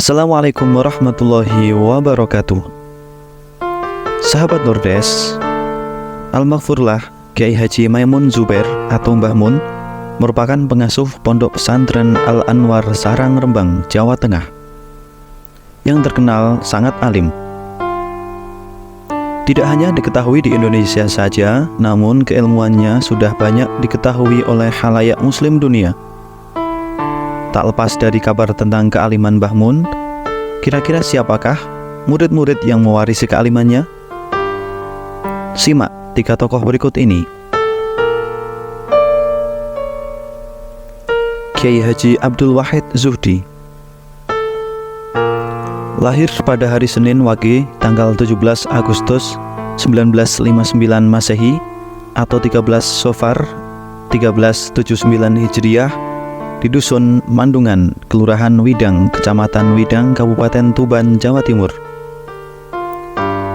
Assalamualaikum warahmatullahi wabarakatuh. Sahabat Nurdes, Al-Maghfurlah Kiai Haji Maimun Zubair atau Mbah Mun merupakan pengasuh Pondok Pesantren Al-Anwar Sarang Rembang, Jawa Tengah yang terkenal sangat alim. Tidak hanya diketahui di Indonesia saja, namun keilmuannya sudah banyak diketahui oleh khalayak muslim dunia. Tak lepas dari kabar tentang kealiman Mbah Mun, kira-kira siapakah murid-murid yang mewarisi kealimannya? Simak 3 tokoh berikut ini. Kiai Haji Abdul Wahid Zuhdi. Lahir pada hari Senin Wage tanggal 17 Agustus 1959 Masehi atau 13 Sofar 1379 Hijriah di Dusun Mandungan, Kelurahan Widang, Kecamatan Widang, Kabupaten Tuban, Jawa Timur.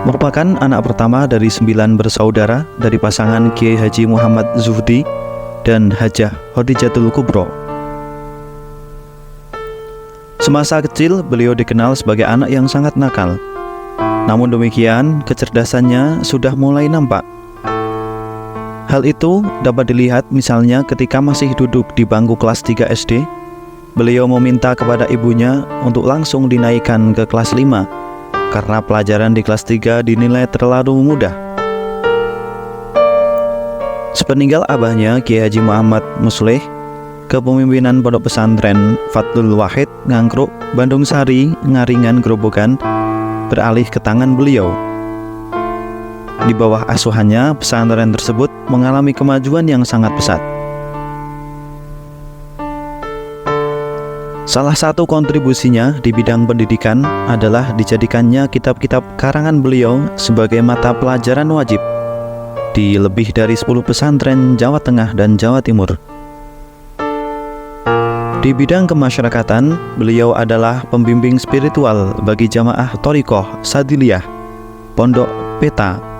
Merupakan anak pertama dari 9 bersaudara dari pasangan Kiai Haji Muhammad Zuhdi dan Hajah Khadijatul Kubro. Semasa kecil, beliau dikenal sebagai anak yang sangat nakal. Namun demikian, kecerdasannya sudah mulai nampak. Hal itu dapat dilihat misalnya ketika masih duduk di bangku kelas 3 SD, beliau meminta kepada ibunya untuk langsung dinaikkan ke kelas 5 karena pelajaran di kelas 3 dinilai terlalu mudah. Sepeninggal abahnya Kiai Haji Muhammad Musleh, kepemimpinan Pondok Pesantren Fathul Wahid Ngangkruk, Bandung Sari, Ngaringan, Grobogan beralih ke tangan beliau. Di bawah asuhannya, pesantren tersebut mengalami kemajuan yang sangat pesat. Salah satu kontribusinya di bidang pendidikan adalah dijadikannya kitab-kitab karangan beliau sebagai mata pelajaran wajib di lebih dari 10 pesantren Jawa Tengah dan Jawa Timur. Di bidang kemasyarakatan, beliau adalah pembimbing spiritual bagi jamaah Thariqah Sadiliyah Pondok Peta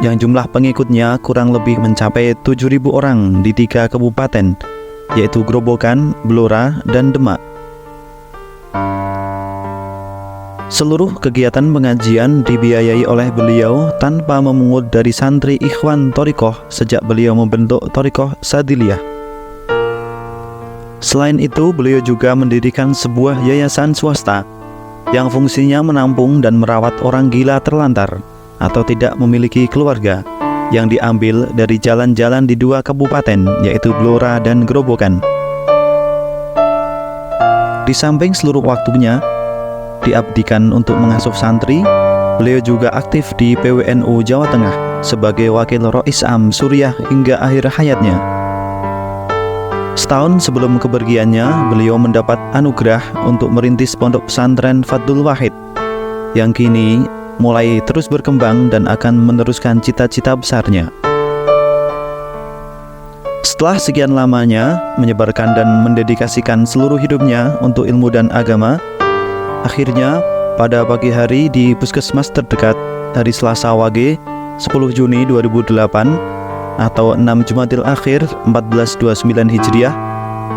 yang jumlah pengikutnya kurang lebih mencapai 7.000 orang di 3 kabupaten, yaitu Grobogan, Blora, dan Demak. Seluruh kegiatan pengajian dibiayai oleh beliau tanpa memungut dari santri Ikhwan Thariqah sejak beliau membentuk Thariqah Sadiliyah. Selain itu, beliau juga mendirikan sebuah yayasan swasta yang fungsinya menampung dan merawat orang gila terlantar atau tidak memiliki keluarga yang diambil dari jalan-jalan di 2 kabupaten, yaitu Blora dan Grobogan. Di samping seluruh waktunya diabdikan untuk mengasuh santri, beliau juga aktif di PWNU Jawa Tengah sebagai wakil Rois Am Suriah hingga akhir hayatnya. Setahun sebelum kepergiannya, beliau mendapat anugerah untuk merintis Pondok Pesantren Fathul Wahid yang kini mulai terus berkembang dan akan meneruskan cita-cita besarnya. Setelah sekian lamanya menyebarkan dan mendedikasikan seluruh hidupnya untuk ilmu dan agama, akhirnya pada pagi hari di puskesmas terdekat hari Selasa Wage 10 Juni 2008 atau 6 Jumadil Akhir 1429 Hijriah,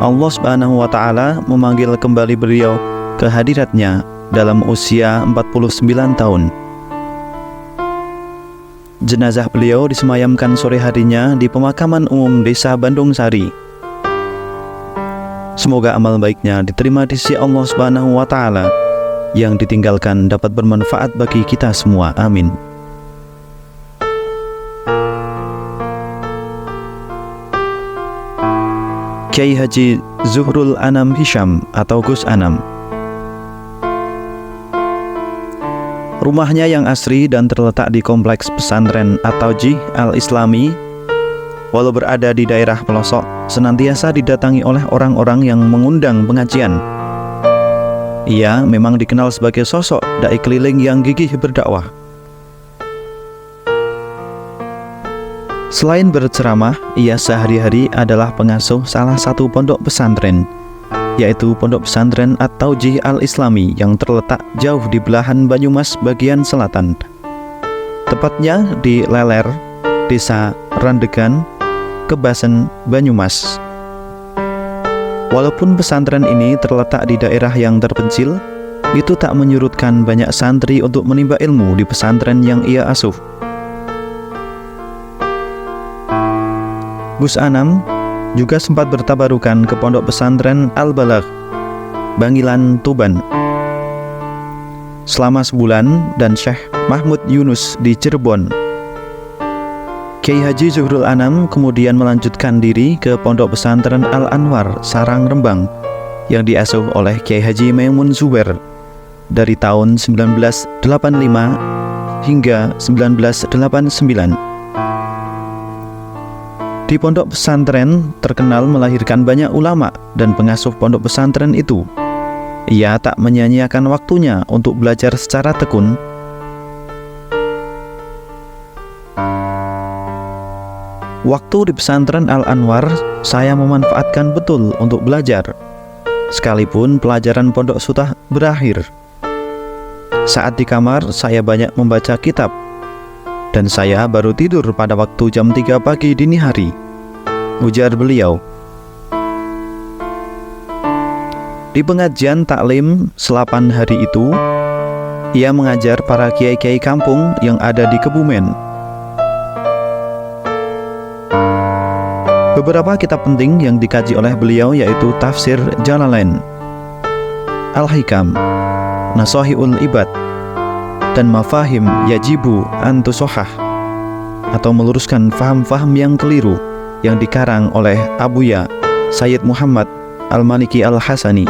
Allah Subhanahu wa Ta'ala memanggil kembali beliau ke hadiratnya dalam usia 49 tahun. Jenazah beliau disemayamkan sore harinya di pemakaman umum Desa Bandung Sari. Semoga amal baiknya diterima di sisi Allah Subhanahu wa Ta'ala, yang ditinggalkan dapat bermanfaat bagi kita semua. Amin. Kiai Haji Zuhrul Anam Hisham atau Gus Anam. Rumahnya yang asri dan terletak di kompleks pesantren At-Taujih Al-Islami, walau berada di daerah pelosok, senantiasa didatangi oleh orang-orang yang mengundang pengajian. Ia memang dikenal sebagai sosok dai keliling yang gigih berdakwah. Selain berceramah, ia sehari-hari adalah pengasuh salah satu pondok pesantren, yaitu Pondok Pesantren At-Taujih Al-Islami yang terletak jauh di belahan Banyumas bagian selatan, tepatnya di Leler, Desa Randegan, Kebasen, Banyumas. Walaupun pesantren ini terletak di daerah yang terpencil, itu tak menyurutkan banyak santri untuk menimba ilmu di pesantren yang ia asuh. Gus Anam juga sempat bertabarukan ke pondok pesantren Al-Balagh, Bangilan, Tuban selama sebulan, dan Syekh Mahmud Yunus di Cirebon. Kiai Haji Zuhrul Anam kemudian melanjutkan diri ke pondok pesantren Al-Anwar, Sarang, Rembang yang diasuh oleh Kiai Haji Maimun Zubair dari tahun 1985 hingga 1989. Di pondok pesantren terkenal melahirkan banyak ulama dan pengasuh pondok pesantren itu. Ia tak menyia-nyiakan waktunya untuk belajar secara tekun. Waktu di pesantren Al-Anwar saya memanfaatkan betul untuk belajar, sekalipun pelajaran pondok sudah berakhir. Saat di kamar saya banyak membaca kitab, dan saya baru tidur pada waktu jam 3 pagi dini hari, ujar beliau. Di pengajian taklim selapan hari itu, ia mengajar para kiai-kiai kampung yang ada di Kebumen. Beberapa kitab penting yang dikaji oleh beliau yaitu Tafsir Jalalain, Al-Hikam, Nashahul Ibad, dan Mafahim Yajibu Antusohah, atau meluruskan faham-faham yang keliru, yang dikarang oleh Abuya Sayyid Muhammad Al-Maliki Al-Hasani.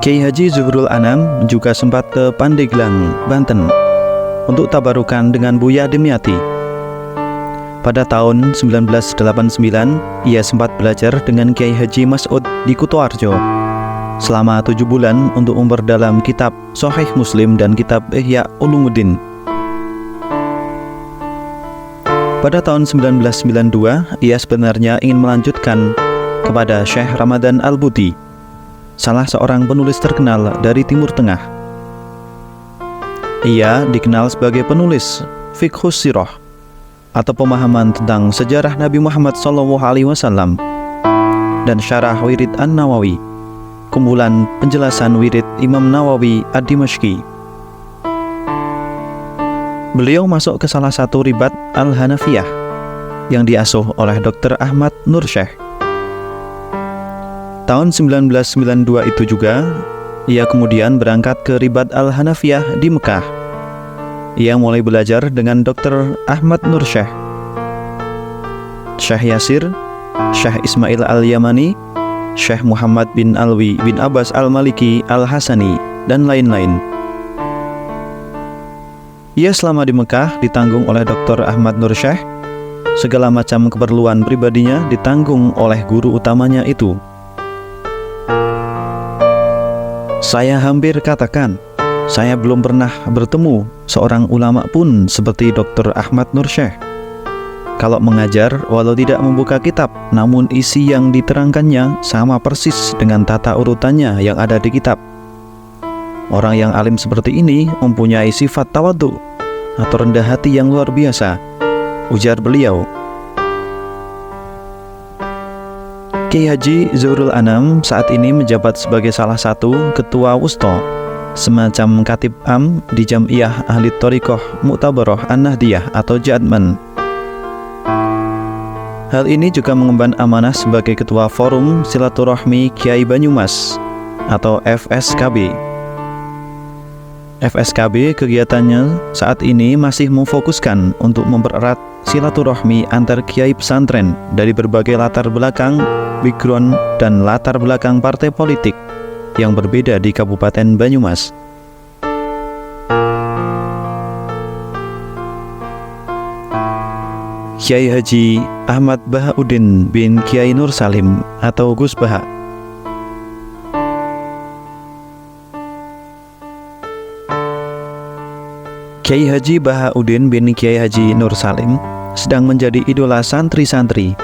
Kiai Haji Zuhrul Anam juga sempat ke Pandeglang, Banten untuk tabarukan dengan Buya Dimyati. Pada tahun 1989, ia sempat belajar dengan Kiai Haji Mas'ud di Kutoarjo selama 7 bulan untuk memperdalam kitab Sahih Muslim dan kitab Ihya Ulumuddin. Pada tahun 1992, ia sebenarnya ingin melanjutkan kepada Syekh Ramadan Al-Buti, salah seorang penulis terkenal dari Timur Tengah. Ia dikenal sebagai penulis Fiqhus Sirah, atau pemahaman tentang sejarah Nabi Muhammad SAW, dan Syarah Wirid An-Nawawi, kumpulan penjelasan wirid Imam Nawawi Ad-Dimashqi. Beliau masuk ke salah satu ribat Al-Hanafiyah yang diasuh oleh Dr. Ahmad Nur Syekh. Tahun 1992 itu juga, ia kemudian berangkat ke ribat Al-Hanafiyah di Mekah. Ia mulai belajar dengan Dr. Ahmad Nur Syekh, Syekh Yasir, Syekh Ismail Al-Yamani, Syekh Muhammad bin Alwi bin Abbas Al-Maliki Al-Hasani, dan lain-lain. Ia selama di Mekah ditanggung oleh Dr. Ahmad Nur Syekh. Segala macam keperluan pribadinya ditanggung oleh guru utamanya itu. Saya hampir katakan, saya belum pernah bertemu seorang ulama pun seperti Dr. Ahmad Nur Syekh. Kalau mengajar, walau tidak membuka kitab, namun isi yang diterangkannya sama persis dengan tata urutannya yang ada di kitab. Orang yang alim seperti ini mempunyai sifat tawadhu atau rendah hati yang luar biasa, ujar beliau. Kiai Haji Zuhrul Anam saat ini menjabat sebagai salah satu ketua wusto, semacam katib am di Jam'iyah Ahli Thoriqoh Mu'tabaroh An-Nahdiyah atau Jadman. Hal ini juga mengemban amanah sebagai ketua Forum Silaturahmi Kiai Banyumas atau FSKB. FSKB kegiatannya saat ini masih memfokuskan untuk mempererat silaturahmi antar kiai pesantren dari berbagai latar belakang, background, dan latar belakang partai politik yang berbeda di Kabupaten Banyumas. Kiai Haji Ahmad Bahauddin bin Kiai Nur Salim atau Gus Baha. Kiai Haji Bahauddin bin Kiai Haji Nur Salim sedang menjadi idola santri-santri,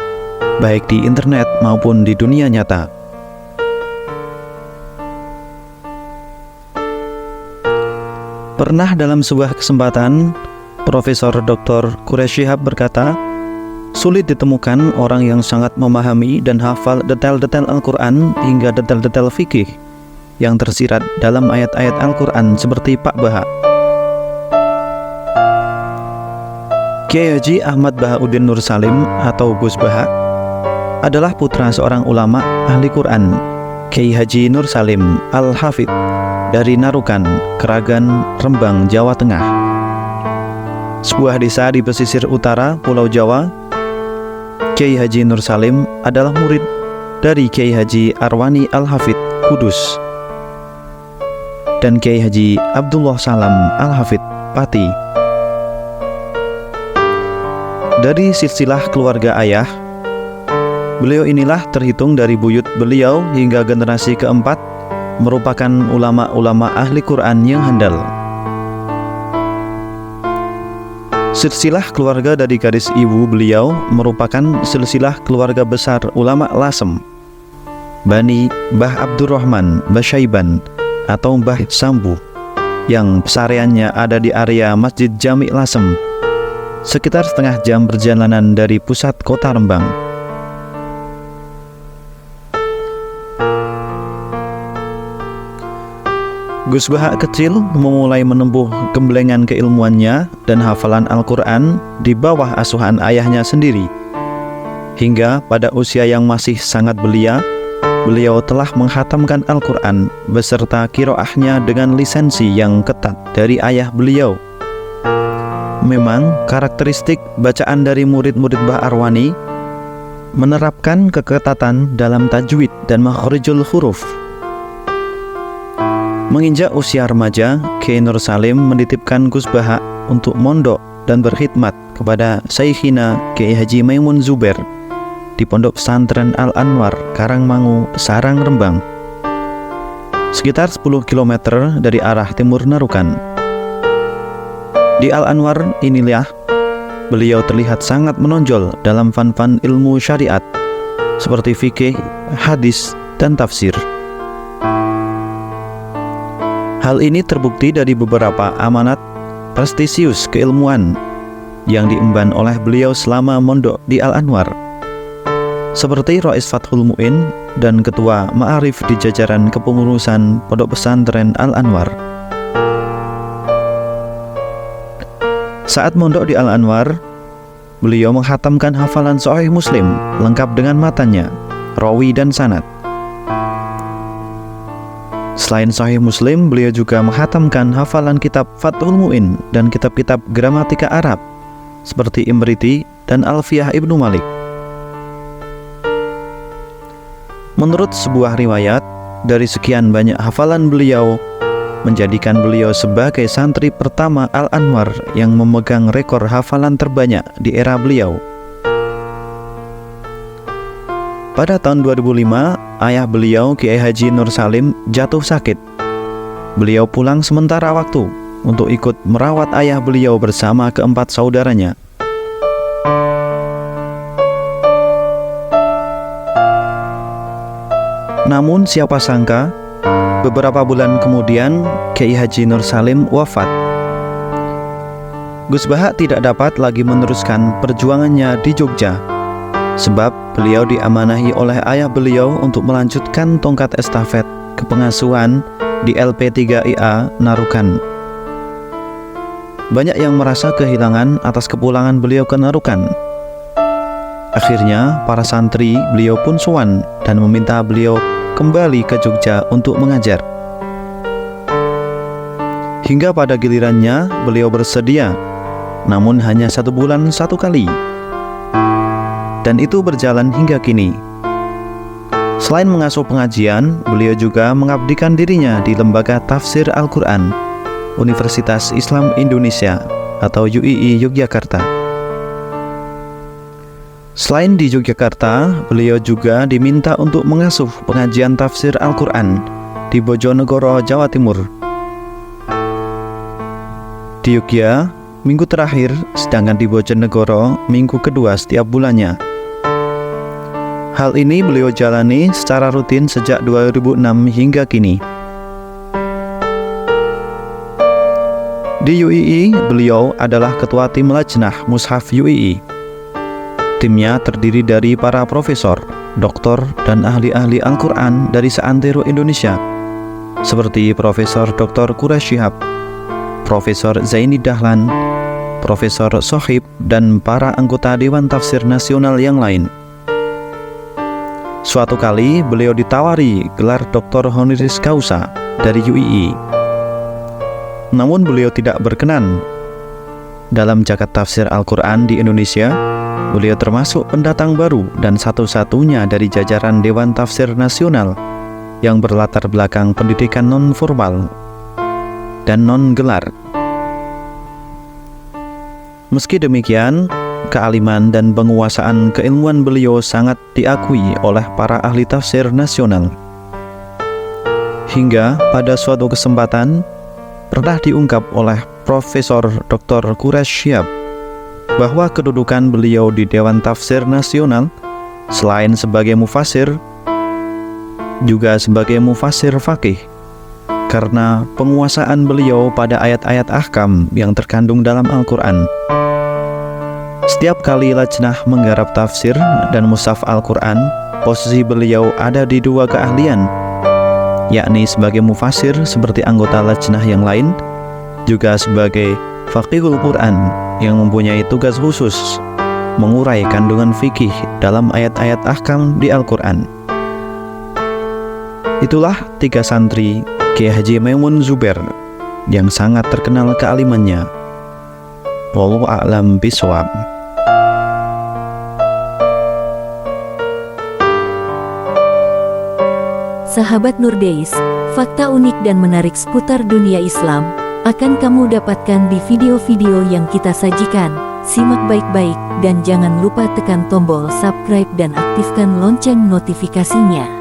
baik di internet maupun di dunia nyata. Pernah dalam sebuah kesempatan, Profesor Dr. Quraish Shihab berkata, Sulit ditemukan orang yang sangat memahami dan hafal detail-detail Al-Quran hingga detail-detail fikih yang tersirat dalam ayat-ayat Al-Quran seperti Pak Baha. Kiai Haji Ahmad Bahauddin Nur Salim atau Gus Baha adalah putra seorang ulama ahli Quran, Kiai Haji Nur Salim Al-Hafidh dari Narukan, Keragan, Rembang, Jawa Tengah. Sebuah desa di pesisir utara Pulau Jawa. Kiai Haji Nur Salim adalah murid dari Kiai Haji Arwani Al-Hafidh Kudus dan Kiai Haji Abdullah Salam Al-Hafidh Pati. Dari silsilah keluarga ayah, beliau inilah terhitung dari buyut beliau hingga generasi keempat merupakan ulama-ulama ahli Quran yang handal. Silsilah keluarga dari garis ibu beliau merupakan silsilah keluarga besar ulama Lasem, Bani Mbah Abdurrahman Basyaiban atau Mbah Sambu, yang pesariannya ada di area Masjid Jami Lasem, sekitar setengah jam perjalanan dari pusat kota Rembang. Gus Baha kecil memulai menempuh gemblengan keilmuannya dan hafalan Al-Quran di bawah asuhan ayahnya sendiri. Hingga pada usia yang masih sangat belia, beliau telah menghatamkan Al-Quran beserta qiraahnya dengan lisensi yang ketat dari ayah beliau. Memang karakteristik bacaan dari murid-murid Mbah Arwani menerapkan keketatan dalam tajwid dan makhrijul huruf. Menginjak usia remaja, Kiai Nur Salim menitipkan Gus Baha untuk mondok dan berkhidmat kepada Syekhina Kiai Haji Maimun Zubair di Pondok Pesantren Al-Anwar, Karangmangu, Sarang, Rembang, sekitar 10 km dari arah timur Narukan. Di Al-Anwar inilah beliau terlihat sangat menonjol dalam fan-fan ilmu syariat seperti fikih, hadis, dan tafsir. Hal ini terbukti dari beberapa amanat prestisius keilmuan yang diemban oleh beliau selama mondok di Al-Anwar, seperti Rais Fathul Mu'in dan Ketua Ma'arif di jajaran kepengurusan Pondok Pesantren Al-Anwar. Saat mondok di Al-Anwar, beliau menghatamkan hafalan Sahih Muslim lengkap dengan matanya, rawi dan sanad. Selain Sahih Muslim, beliau juga menghatamkan hafalan kitab Fathul Mu'in dan kitab-kitab gramatika Arab seperti Imriti dan Alfiyah Ibnu Malik. Menurut sebuah riwayat, dari sekian banyak hafalan beliau menjadikan beliau sebagai santri pertama Al-Anwar yang memegang rekor hafalan terbanyak di era beliau. Pada tahun 2005, ayah beliau Kiai Haji Nur Salim jatuh sakit. Beliau pulang sementara waktu untuk ikut merawat ayah beliau bersama keempat saudaranya. Namun siapa sangka, beberapa bulan kemudian Kiai Haji Nur Salim wafat. Gus Baha tidak dapat lagi meneruskan perjuangannya di Jogja, sebab beliau diamanahi oleh ayah beliau untuk melanjutkan tongkat estafet kepengasuhan di LP3IA Narukan. Banyak yang merasa kehilangan atas kepulangan beliau ke Narukan. Akhirnya para santri beliau pun sowan dan meminta beliau kembali ke Jogja untuk mengajar. Hingga pada gilirannya beliau bersedia, namun hanya 1 bulan 1 kali. Dan itu berjalan hingga kini. Selain mengasuh pengajian, beliau juga mengabdikan dirinya di Lembaga Tafsir Al-Quran Universitas Islam Indonesia atau UII Yogyakarta. Selain di Yogyakarta, beliau juga diminta untuk mengasuh pengajian tafsir Al-Quran di Bojonegoro, Jawa Timur. Di Yogyakarta, minggu terakhir, sedangkan di Bojonegoro, minggu kedua setiap bulannya. Hal ini beliau jalani secara rutin sejak 2006 hingga kini. Di UII, beliau adalah Ketua Tim Lajnah Mushaf UII. Timnya terdiri dari para profesor, doktor, dan ahli-ahli Al-Quran dari seantero Indonesia, seperti Profesor Dr. Quraish Shihab, Profesor Zaini Dahlan, Profesor Sohib, dan para anggota Dewan Tafsir Nasional yang lain. Suatu kali beliau ditawari gelar Dr. Honoris Causa dari UII. Namun beliau tidak berkenan. Dalam jagat tafsir Al-Quran di Indonesia, beliau termasuk pendatang baru dan satu-satunya dari jajaran Dewan Tafsir Nasional yang berlatar belakang pendidikan non-formal dan non-gelar. Meski demikian, kealiman dan penguasaan keilmuan beliau sangat diakui oleh para ahli tafsir nasional. Hingga pada suatu kesempatan, pernah diungkap oleh Profesor Dr. Quraish Shihab bahwa kedudukan beliau di Dewan Tafsir Nasional selain sebagai mufasir, juga sebagai mufasir faqih, karena penguasaan beliau pada ayat-ayat ahkam yang terkandung dalam Al-Quran. Setiap kali lajnah menggarap tafsir dan mushaf Al-Quran, posisi beliau ada di dua keahlian, yakni sebagai mufasir seperti anggota lajnah yang lain, juga sebagai faqihul Quran yang mempunyai tugas khusus mengurai kandungan fikih dalam ayat-ayat ahkam di Al-Quran. Itulah 3 santri Kiai Haji Maimun Zubair yang sangat terkenal kealimannya. Wallahu a'lam bishawab. Sahabat Nurdays, fakta unik dan menarik seputar dunia Islam akan kamu dapatkan di video-video yang kita sajikan. Simak baik-baik dan jangan lupa tekan tombol subscribe dan aktifkan lonceng notifikasinya.